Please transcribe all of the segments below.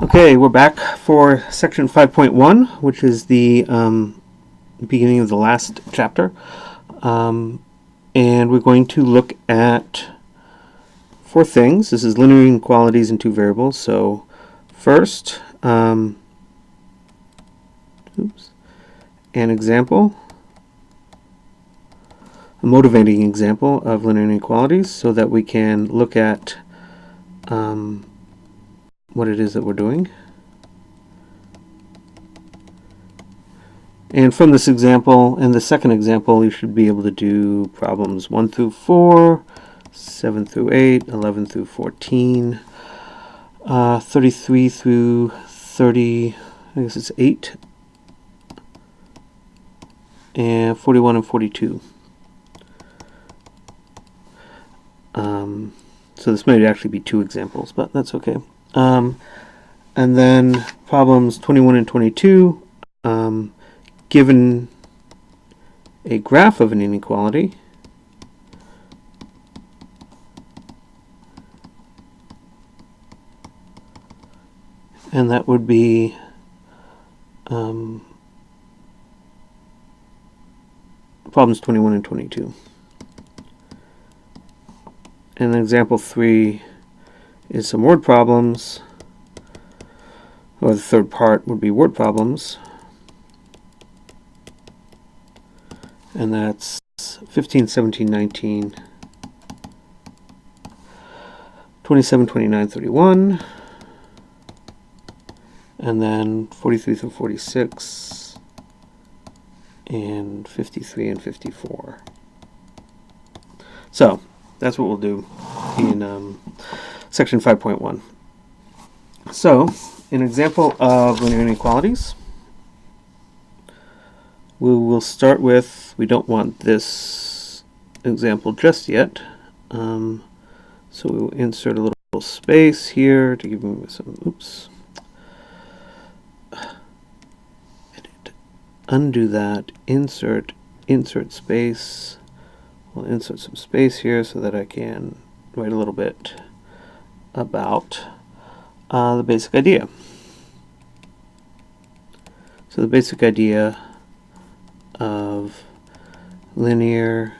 Okay, we're back for section 5.1, which is the beginning of the last chapter. And we're going to look at four things. This is linear inequalities in two variables. So first, an example, a motivating example of linear inequalities so that we can look at what it is that we're doing. And from this example and the second example, you should be able to do problems 1 through 4, 7 through 8, 11 through 14, 33 through 30, I guess it's 8, and 41 and 42. So this might actually be two examples, but that's okay. And then problems 21 and 22, given a graph of an inequality, and that would be problems 21 and 22. And example 3 is some word problems, or the third part would be word problems, and that's 15, 17, 19, 27, 29, 31, and then 43 through 46, and 53 and 54. So that's what we'll do in section 5.1. So, an example of linear inequalities, we will start with, we don't want this example just yet, so we will insert a little space here to give me some, edit, undo that, insert space. We'll insert some space here so that I can write a little bit about the basic idea. So the basic idea of linear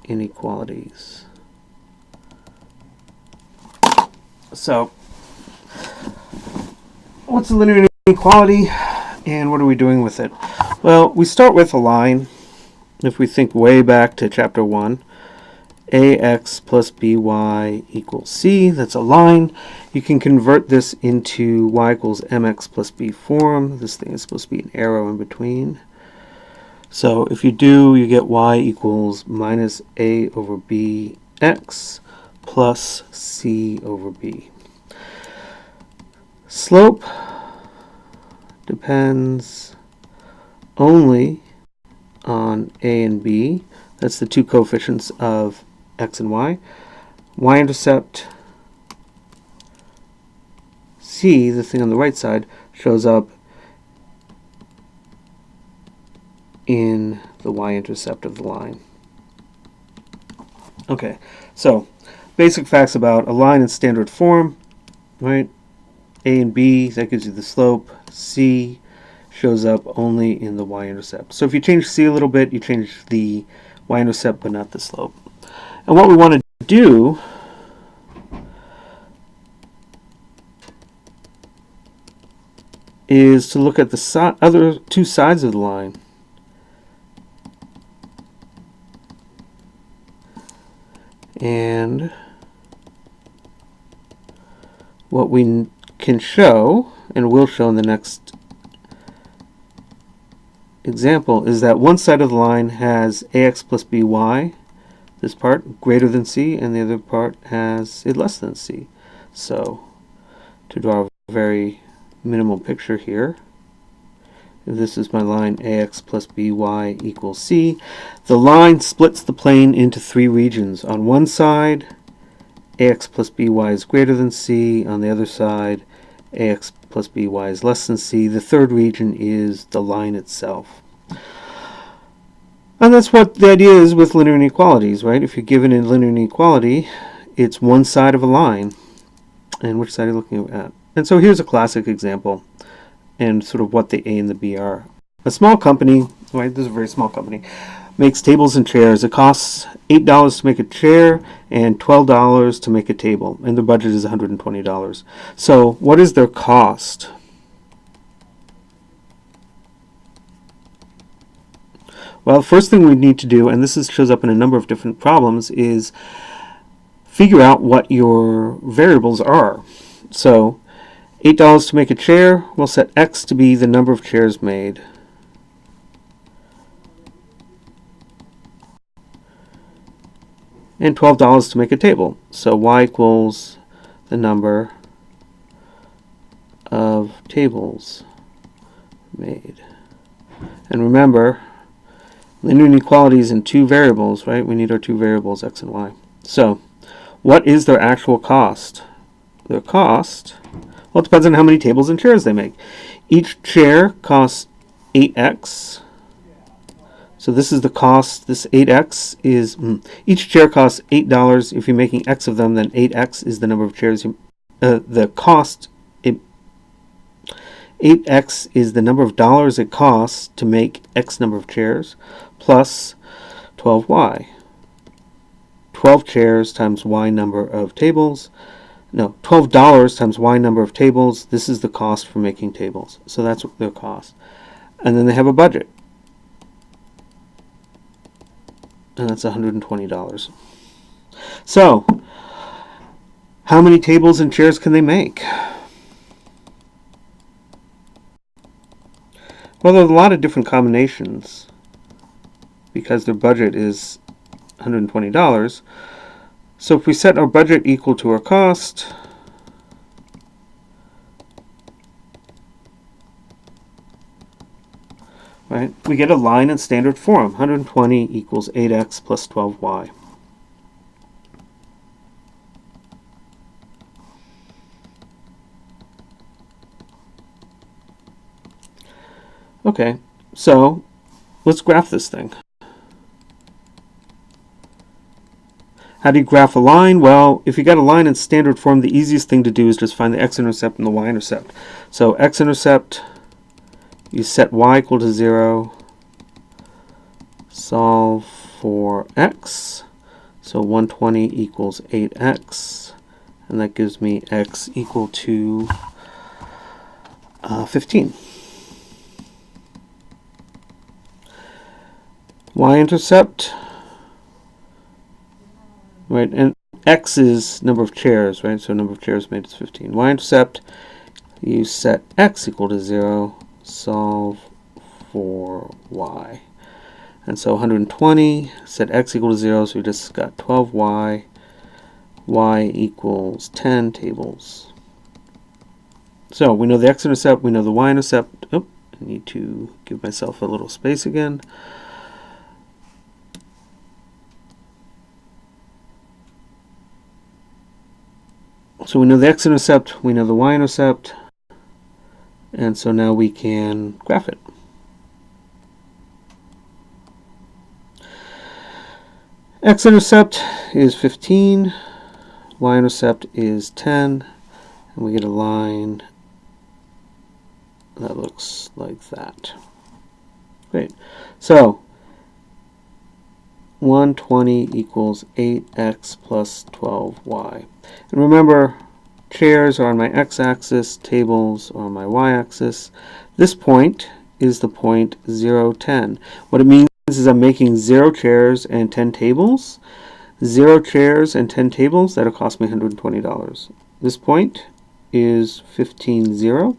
inequalities. So what's a linear inequality and what are we doing with it? Well, we start with a line. If we think way back to chapter 1, ax plus by equals c, that's a line. You can convert this into y equals mx plus b form. This thing is supposed to be an arrow in between. So if you do, you get y equals minus a over b x plus c over b. Slope depends only on a and b. That's the two coefficients of x and y. Y-intercept c, the thing on the right side, shows up in the y-intercept of the line. Okay, so basic facts about a line in standard form, right? A and b, that gives you the slope. C shows up only in the y-intercept. So if you change c a little bit, you change the y-intercept but not the slope. And what we want to do is to look at the other two sides of the line. And what we can show, and will show in the next example, is that one side of the line has ax plus by, this part, greater than c, and the other part has it less than c. So, to draw a very minimal picture here, if this is my line ax plus by equals c, the line splits the plane into three regions. On one side, ax plus by is greater than c. On the other side, ax plus by is less than c. The third region is the line itself. And that's what the idea is with linear inequalities, right? If you're given a linear inequality, it's one side of a line. And which side are you looking at? And so here's a classic example and sort of what the A and the B are. A small company, right, this is a very small company, makes tables and chairs. It costs $8 to make a chair and $12 to make a table, and their budget is $120. So what is their cost? Well, first thing we need to do, and this shows up in a number of different problems, is figure out what your variables are. So $8 to make a chair, we'll set X to be the number of chairs made. And $12 to make a table. So Y equals the number of tables made. And remember, linear inequalities in two variables, right? We need our two variables, X and Y. So what is their actual cost? Their cost, well, it depends on how many tables and chairs they make. Each chair costs 8x. So this is the cost. This 8x is, each chair costs $8. If you're making x of them, then 8x is the number of chairs. The cost, 8x is the number of dollars it costs to make x number of chairs, plus 12y. 12 chairs times y number of tables. No, $12 times y number of tables. This is the cost for making tables. So that's their cost. And then they have a budget. And that's $120. So, how many tables and chairs can they make? Well, there are a lot of different combinations because their budget is $120. So if we set our budget equal to our cost, right, we get a line in standard form. 120 equals 8x plus 12y. Okay, so let's graph this thing. How do you graph a line? Well, if you got a line in standard form, the easiest thing to do is just find the x-intercept and the y-intercept. So x-intercept, you set y equal to 0, solve for x. So 120 equals 8x, and that gives me x equal to 15. Y-intercept, right, and x is number of chairs, right, so number of chairs made is 15. Y-intercept, you set x equal to 0, solve for y. And so 120, set x equal to 0, so we just got 12y, y equals 10 tables. So we know the x-intercept, we know the y-intercept. Oh, I need to give myself a little space again. So we know the x-intercept, we know the y-intercept, and so now we can graph it. X-intercept is 15, y-intercept is 10, and we get a line that looks like that. Great. So 120 equals 8x plus 12y. And remember, chairs are on my x-axis, tables are on my y-axis. This point is the point 0, 10. What it means is I'm making 0 chairs and 10 tables. 0 chairs and 10 tables, that'll cost me $120. This point is 15, 0.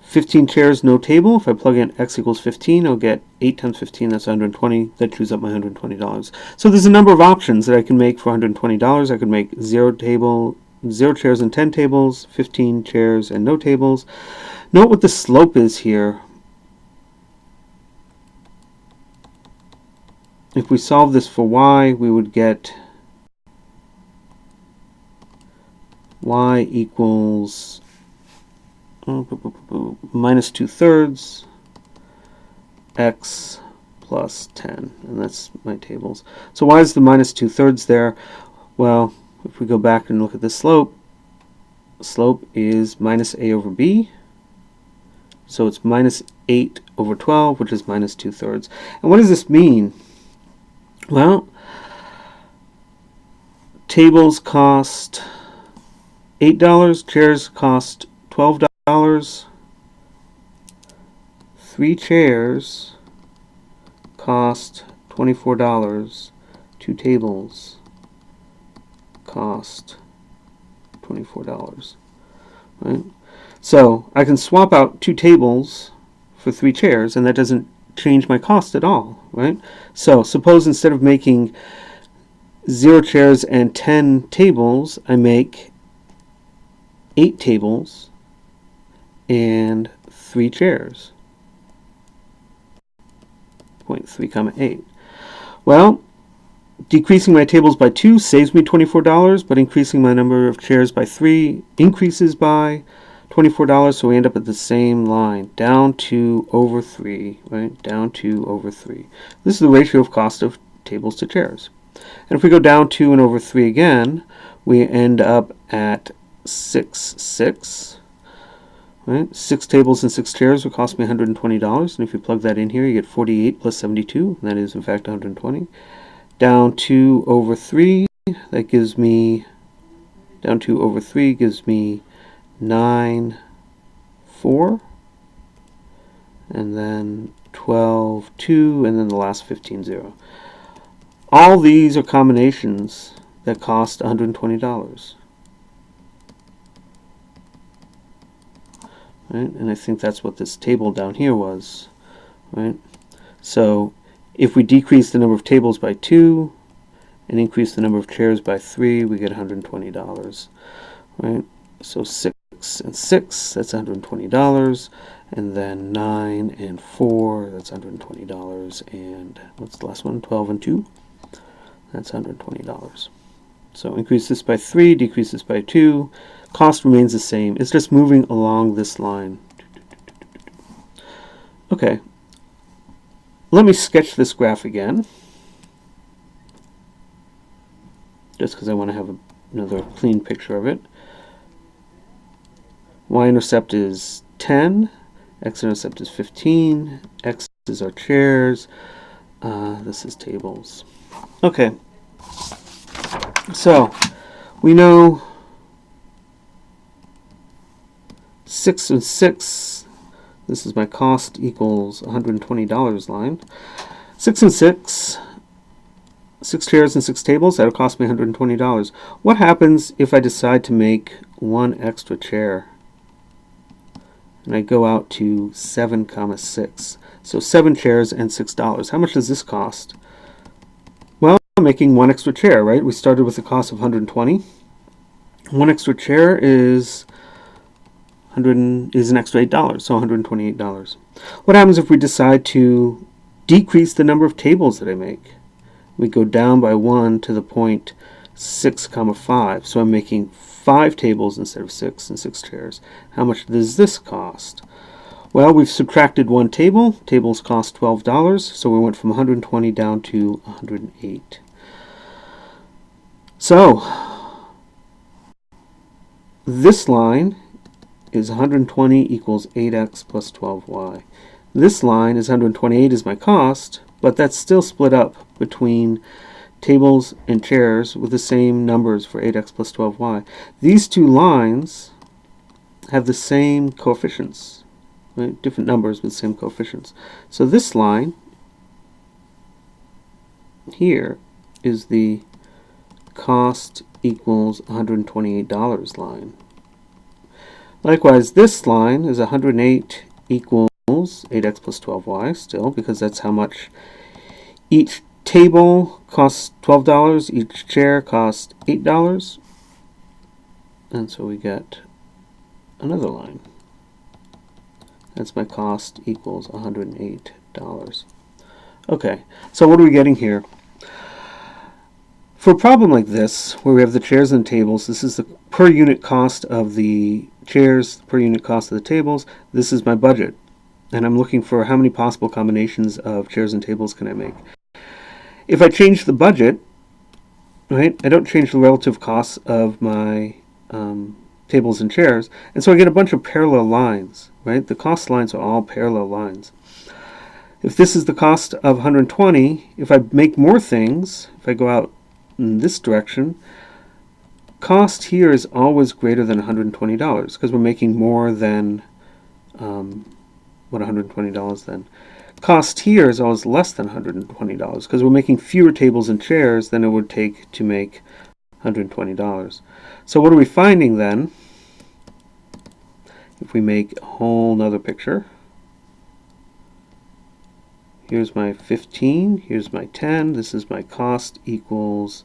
15 chairs, no table. If I plug in x equals 15, I'll get 8 times 15, that's 120. That chews up my $120. So there's a number of options that I can make for $120. I could make 0 chairs and 10 tables, 15 chairs and no tables. Note what the slope is here. If we solve this for y, we would get y equals minus 2/3 x plus 10, and that's my tables. So why is the minus 2/3 there? Well, if we go back and look at the slope slope is minus a over b. So it's minus 8 over 12, which is minus 2/3. And what does this mean? Well, tables cost $8, chairs cost $12. 3 chairs cost $24. 2 tables cost $24. Right? So I can swap out 2 tables for 3 chairs, and that doesn't change my cost at all, right? So suppose instead of making 0 chairs and 10 tables, I make 8 tables and 3 chairs. 0.3, 8. Well, decreasing my tables by 2 saves me $24, but increasing my number of chairs by 3 increases by $24, so we end up at the same line, down 2 over 3, right? Down 2 over 3. This is the ratio of cost of tables to chairs. And if we go down 2 and over 3 again, we end up at 6, 6. Right? 6 tables and 6 chairs would cost me $120, and if you plug that in here, you get 48 plus 72, and that is in fact 120. Down 2 over 3, that gives me, down 2 over 3 gives me 9, 4, and then 12, 2, and then the last 15, 0. All these are combinations that cost $120. Right? And I think that's what this table down here was. Right? So if we decrease the number of tables by 2 and increase the number of chairs by 3, we get $120. Right? So 6 and 6, that's $120, and then 9 and 4, that's $120, and what's the last one? 12 and 2, that's $120. So increase this by 3, decrease this by 2, cost remains the same. It's just moving along this line. Okay, let me sketch this graph again, just because I want to have another clean picture of it. Y-intercept is 10, x-intercept is 15, x is our chairs, this is tables. Okay, so we know 6 and 6, this is my cost equals $120 line. 6 and 6, 6 chairs and 6 tables, that'll cost me $120. What happens if I decide to make 1 extra chair? And I go out to 7, 6. So 7 chairs and $6. How much does this cost? Well, I'm making 1 extra chair, right? We started with a cost of $120. 1 extra chair is an extra $8, so $128. What happens if we decide to decrease the number of tables that I make? We go down by 1 to the point 6, 5. So I'm making 5 tables instead of 6 and 6 chairs. How much does this cost? Well, we've subtracted 1 table. Tables cost $12, so we went from 120 down to 108. So this line is 120 equals 8x plus 12y. This line is 128 is my cost, but that's still split up between tables and chairs with the same numbers for 8x plus 12y. These two lines have the same coefficients, right? Different numbers with the same coefficients. So this line here is the cost equals $128 line. Likewise, this line is 108 equals 8x plus 12y still, because that's how much each table costs $12, each chair costs $8, and so we get another line. That's my cost equals $108. Okay, so what are we getting here? For a problem like this, where we have the chairs and tables, this is the per unit cost of the chairs, per unit cost of the tables. This is my budget, and I'm looking for how many possible combinations of chairs and tables can I make. If I change the budget, right, I don't change the relative costs of my tables and chairs, and so I get a bunch of parallel lines, right? The cost lines are all parallel lines. If this is the cost of 120, if I make more things, if I go out in this direction, cost here is always greater than $120 because we're making more than $120 then. Cost here is always less than $120 because we're making fewer tables and chairs than it would take to make $120. So what are we finding then? If we make a whole nother picture, here's my 15, here's my 10, this is my cost equals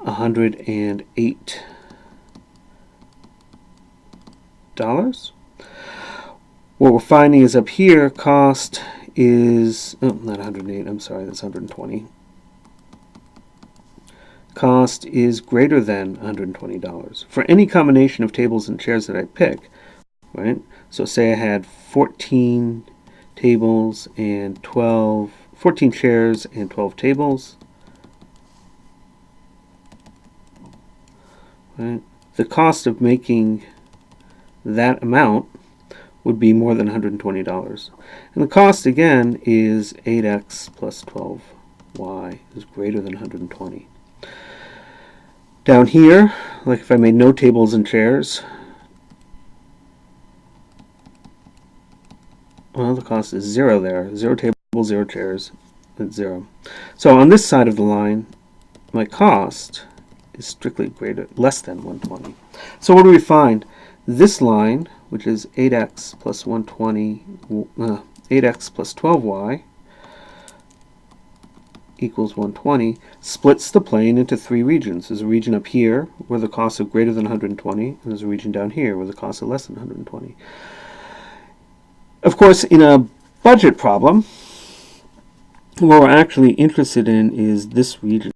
$108. What we're finding is up here, cost is, oh, not 108, I'm sorry, that's 120. Cost is greater than $120 for any combination of tables and chairs that I pick, right? So say I had 14 tables and 14 chairs and 12 tables, right? The cost of making that amount would be more than $120. And the cost again is 8x plus 12y is greater than 120. Down here, like if I made no tables and chairs, well, the cost is 0 there. 0 tables, 0 chairs, that's 0. So on this side of the line, my cost is strictly less than 120. So what do we find? This line, which is 8x plus 120, 8x plus 12y equals 120, splits the plane into 3 regions. There's a region up here where the costs are greater than 120, and there's a region down here where the costs are less than 120. Of course, in a budget problem, what we're actually interested in is this region.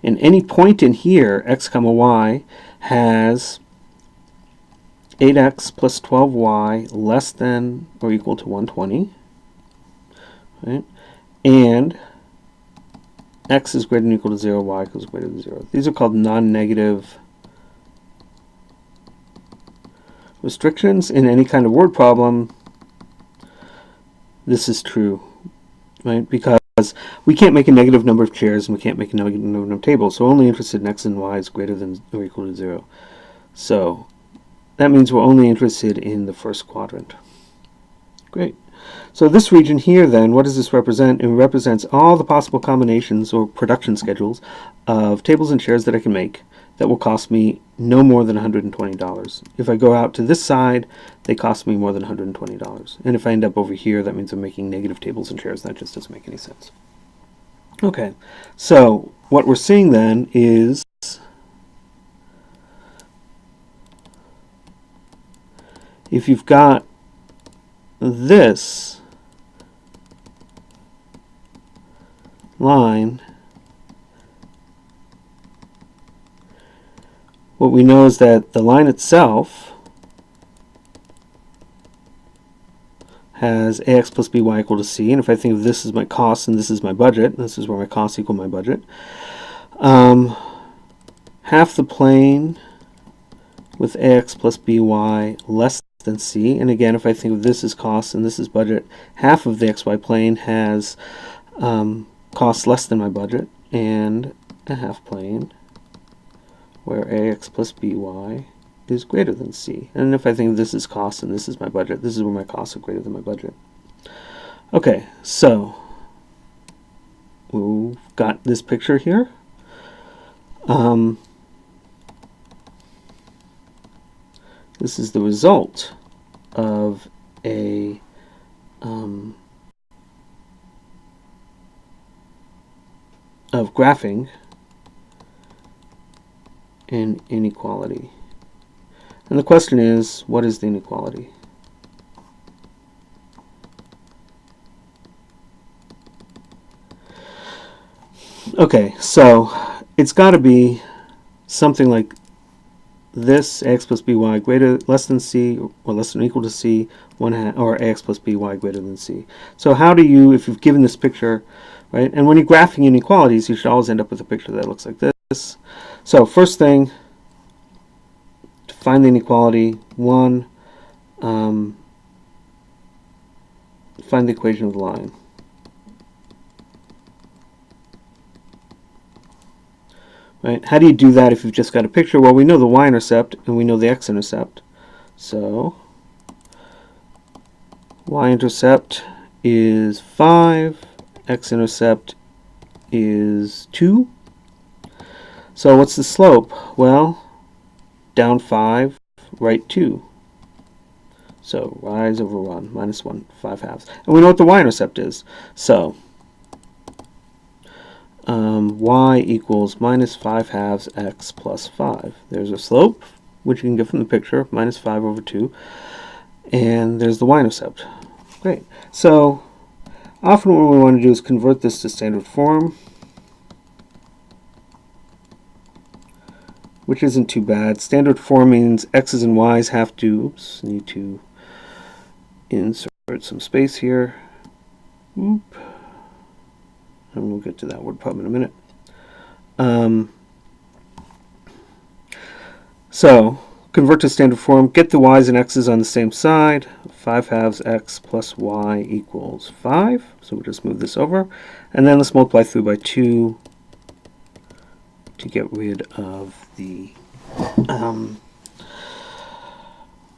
And any point in here, x comma y, has 8x plus 12y less than or equal to 120, right? And x is greater than or equal to 0, y equals greater than 0. These are called non-negative restrictions. In any kind of word problem, this is true, right? Because we can't make a negative number of chairs and we can't make a negative number of tables, so we're only interested in x and y is greater than or equal to 0. So that means we're only interested in the first quadrant. Great. So this region here then, what does this represent? It represents all the possible combinations or production schedules of tables and chairs that I can make that will cost me no more than $120. If I go out to this side, they cost me more than $120. And if I end up over here, that means I'm making negative tables and chairs. That just doesn't make any sense. Okay, so what we're seeing then is if you've got this line, what we know is that the line itself has ax plus by equal to c, and if I think of this as my cost and this is my budget, this is where my costs equal my budget, half the plane with ax plus by less than c, and again if I think of this as cost and this is budget, half of the xy plane has cost less than my budget, and a half plane where ax plus by is greater than c. And if I think of this as cost and this is my budget, this is where my costs are greater than my budget. Okay, so we've got this picture here. This is the result of a of graphing an inequality. And the question is, what is the inequality? Okay, so it's got to be something like this: ax plus by less than c, or less than or equal to c, or ax plus by greater than c. So how do you, if you've given this picture, right? And when you're graphing inequalities, you should always end up with a picture that looks like this. So first thing, to find the inequality, one, find the equation of the line. Right? How do you do that if you've just got a picture? Well, we know the y-intercept and we know the x-intercept. So y-intercept is 5, x-intercept is 2. So what's the slope? Well, down 5, right 2. So rise over 1, minus 1, 5 halves. And we know what the y-intercept is. So y equals minus 5 halves x plus 5. There's a slope, which you can get from the picture, minus 5 over 2. And there's the y-intercept. Great. So often what we want to do is convert this to standard form, which isn't too bad. Standard form means x's and y's have to, oops, need to insert some space here. Oop. And we'll get to that word problem in a minute. So convert to standard form, get the y's and x's on the same side. 5 halves x plus y equals 5. So we'll just move this over. And then let's multiply through by 2 to get rid of the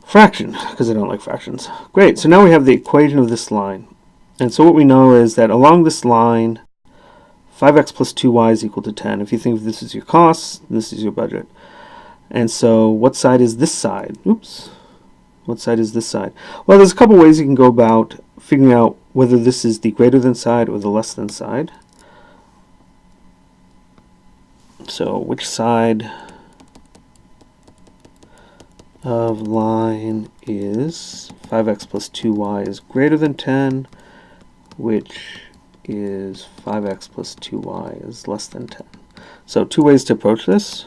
fraction, because I don't like fractions. Great, so now we have the equation of this line. And so what we know is that along this line, 5x plus 2y is equal to 10. If you think this is your cost, this is your budget. And so what side is this side? Oops. What side is this side? Well, there's a couple ways you can go about figuring out whether this is the greater than side or the less than side. So which side of line is 5x plus 2y is greater than 10, which is 5x plus 2y is less than 10. So two ways to approach this.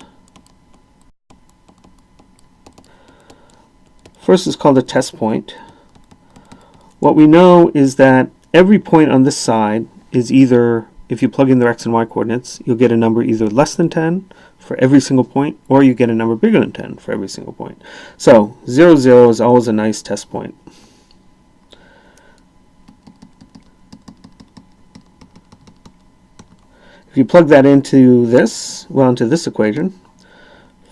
First is called a test point. What we know is that every point on this side is either, if you plug in their x and y coordinates, you'll get a number either less than 10 for every single point, or you get a number bigger than 10 for every single point. So 0, 0 is always a nice test point. If you plug that into this, well, into this equation,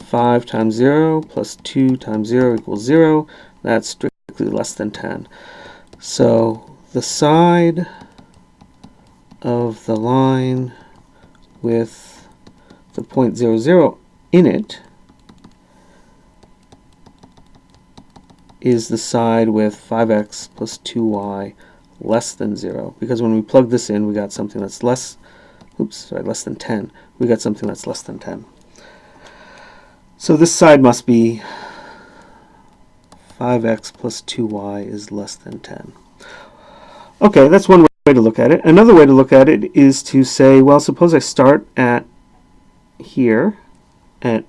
5 times 0 plus 2 times 0 equals 0, that's strictly less than 10. So the side of the line with the point 0, 0 in it is the side with 5x plus 2y less than 0. Because when we plug this in, we got something that's less than 10. We got something that's less than 10. So this side must be 5x plus 2y is less than 10. Okay, that's one way to look at it. Another way to look at it is to say, well, suppose I start at here at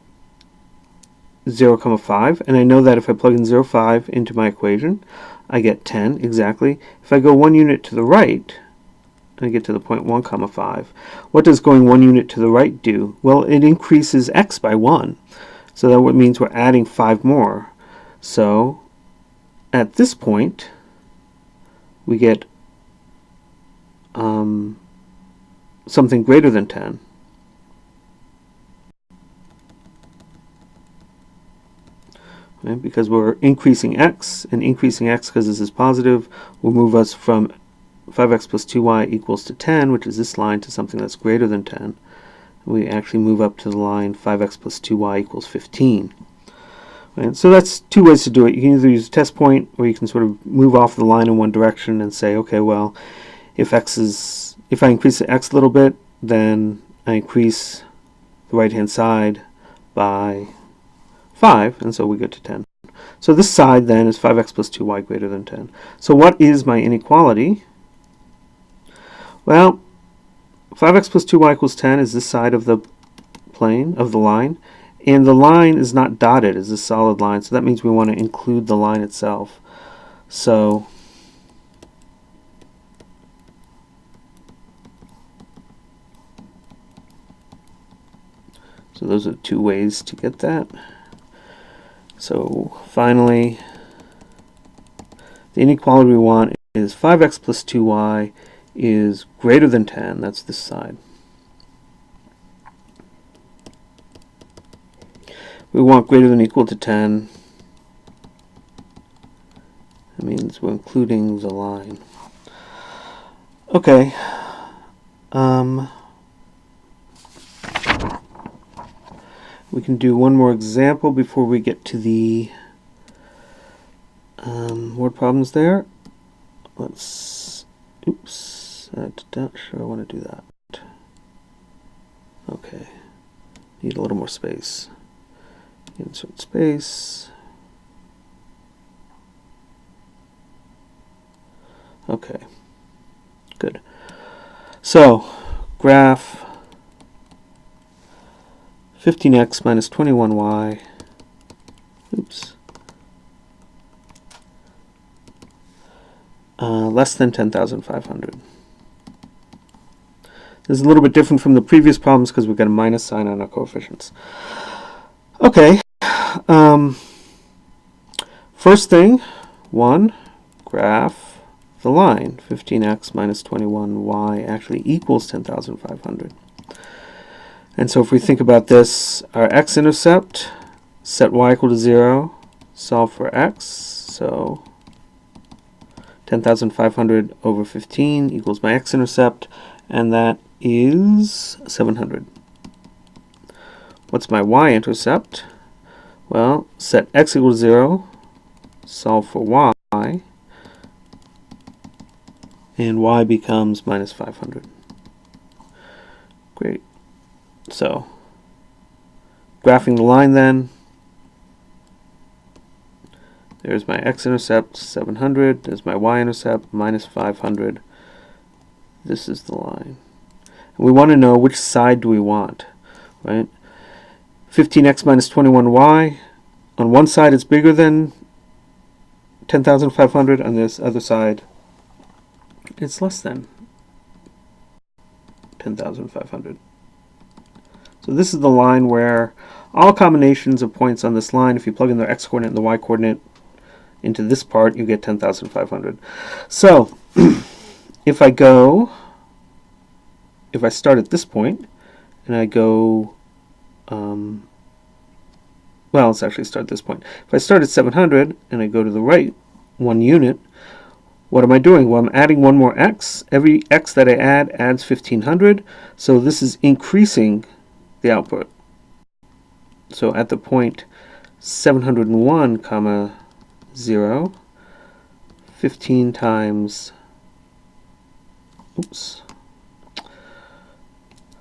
0, 5, and I know that if I plug in 0, 5 into my equation, I get 10 exactly. If I go 1 unit to the right, I get to the point 1, 5. What does going 1 unit to the right do? Well, it increases x by 1. So that means we're adding 5 more. So at this point, we get something greater than 10. Right? Because we're increasing x, and increasing x, because this is positive, will move us from 5x plus 2y equals to 10, which is this line, to something that's greater than 10. We actually move up to the line 5x plus 2y equals 15. Right? So that's two ways to do it. You can either use a test point, or you can sort of move off the line in one direction and say, okay, well, if I increase the x a little bit, then I increase the right-hand side by 5, and so we get to 10. So this side then is 5x plus 2y greater than 10. So what is my inequality? Well, 5x plus 2y equals 10 is this side of the plane, of the line, and the line is not dotted, it's a solid line, so that means we want to include the line itself. So So those are two ways to get that. So finally, the inequality we want is 5x plus 2y is greater than 10. That's this side. We want greater than or equal to 10. That means we're including the line. Okay. We can do one more example before we get to the word problems there. Let's, oops, I'm not sure I want to do that. Okay, need a little more space. Insert space. Okay, good. So, graph 15x minus 21y, oops, less than 10,500. This is a little bit different from the previous problems because we've got a minus sign on our coefficients. Okay, first thing, graph the line. 15x minus 21y actually equals 10,500. And so if we think about this, our x-intercept, set y equal to 0, solve for x, so 10,500 over 15 equals my x-intercept, and that is 700. What's my y-intercept? Well, set x equal to 0, solve for y, and y becomes minus 500. Great. So, graphing the line then, there's my x-intercept, 700, there's my y-intercept, minus 500. This is the line. And we want to know which side do we want, right? 15x minus 21y, on one side it's bigger than 10,500, on this other side it's less than 10,500. So this is the line where all combinations of points on this line, if you plug in the x-coordinate and the y-coordinate into this part, you get 10,500. So if I start at this point and I go, well, let's actually start at this point. If I start at 700 and I go to the right 1 unit, what am I doing? Well, I'm adding one more x. Every x that I add adds 1,500. So this is increasing the output. So at the point 701 comma 0, 15 times, oops.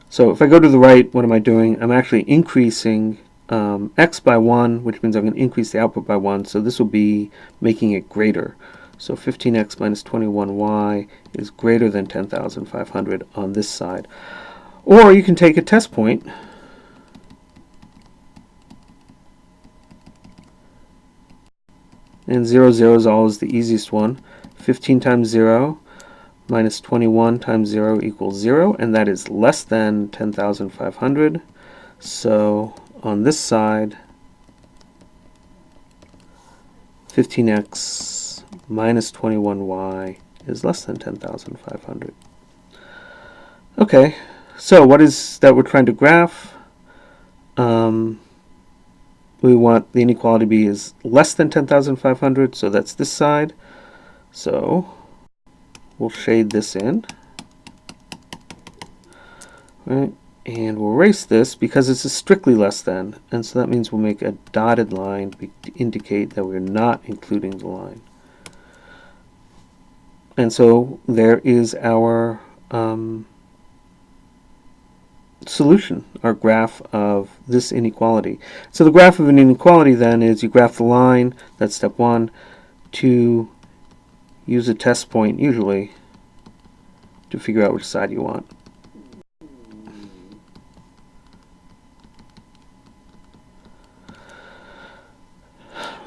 So if I go to the right, what am I doing? I'm actually increasing x by 1, which means I'm going to increase the output by 1. So this will be making it greater. So 15x minus 21y is greater than 10,500 on this side. Or you can take a test point. And 0, 0 is always the easiest one. 15 times 0 minus 21 times 0 equals 0, and that is less than 10,500. So on this side, 15x minus 21y is less than 10,500. Okay, so what is that we're trying to graph? We want the inequality to be is less than 10,500, so that's this side. So we'll shade this in, right? And we'll erase this because it's a strictly less than, and so that means we'll make a dotted line to indicate that we're not including the line. And so there is our solution, our graph of this inequality. So the graph of an inequality then is you graph the line, that's step 1, to use a test point usually to figure out which side you want.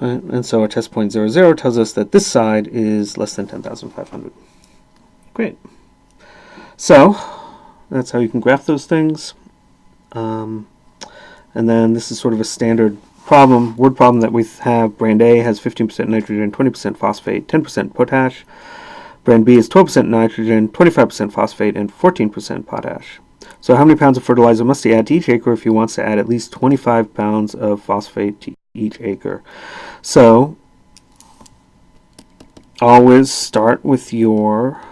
Right? And so our test point 0, 0 tells us that this side is less than 10,500. Great. So that's how you can graph those things. And then this is sort of a standard problem, word problem that we have. Brand A has 15% nitrogen, 20% phosphate, 10% potash. Brand B is 12% nitrogen, 25% phosphate, and 14% potash. So how many pounds of fertilizer must he add to each acre if he wants to add at least 25 pounds of phosphate to each acre? So always start with your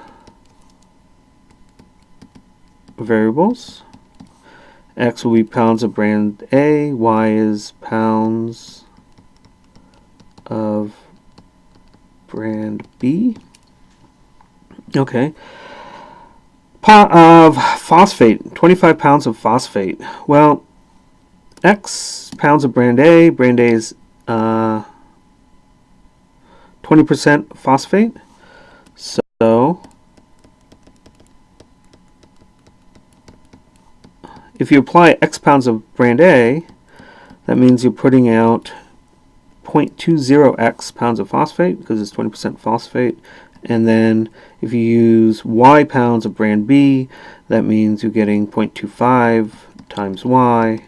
variables. X will be pounds of brand A, Y is pounds of brand B. Okay. Of phosphate, 25 pounds of phosphate. Well, X pounds of brand A is 20% phosphate. So if you apply X pounds of brand A, that means you're putting out 0.20x pounds of phosphate because it's 20% phosphate. And then if you use Y pounds of brand B, that means you're getting 0.25 times Y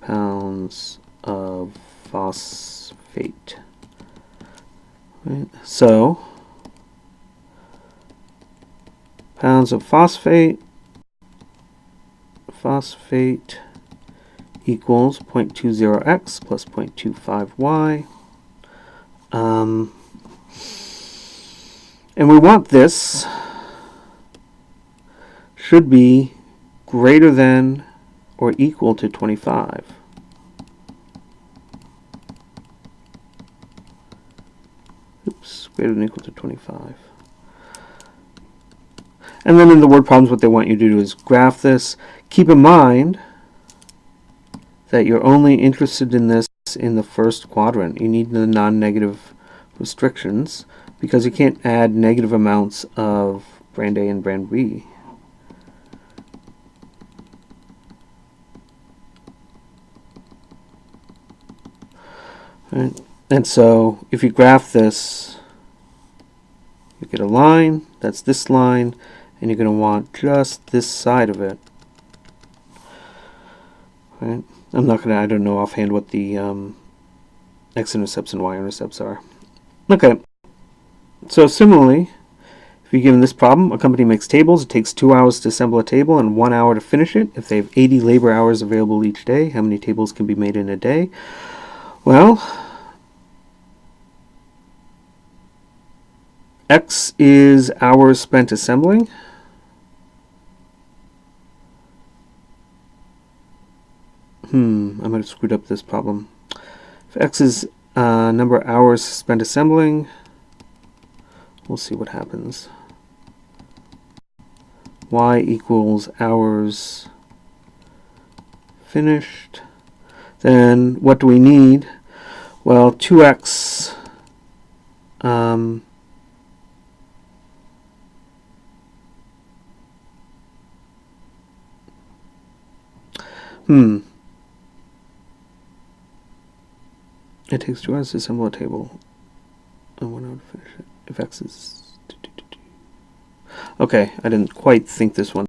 pounds of phosphate. Right? So pounds of phosphate equals 0.20x plus 0.25y. And we want this should be greater than or equal to 25. Oops, greater than or equal to 25. And then in the word problems, what they want you to do is graph this. Keep in mind that you're only interested in this in the first quadrant. You need the non-negative restrictions because you can't add negative amounts of brand A and brand B. Right. And so if you graph this, you get a line, that's this line, and you're going to want just this side of it. Right? I don't know offhand what the x-intercepts and y-intercepts are. Okay, so similarly, if you're given this problem, a company makes tables. It takes 2 hours to assemble a table and 1 hour to finish it. If they have 80 labor hours available each day, how many tables can be made in a day? Well, X is hours spent assembling. I might have screwed up this problem. If X is number of hours spent assembling, we'll see what happens. Y equals hours finished. Then what do we need? Well, 2x It takes 2 hours to assemble a table and 1 hour to finish it. If X is... Okay, I didn't quite think this one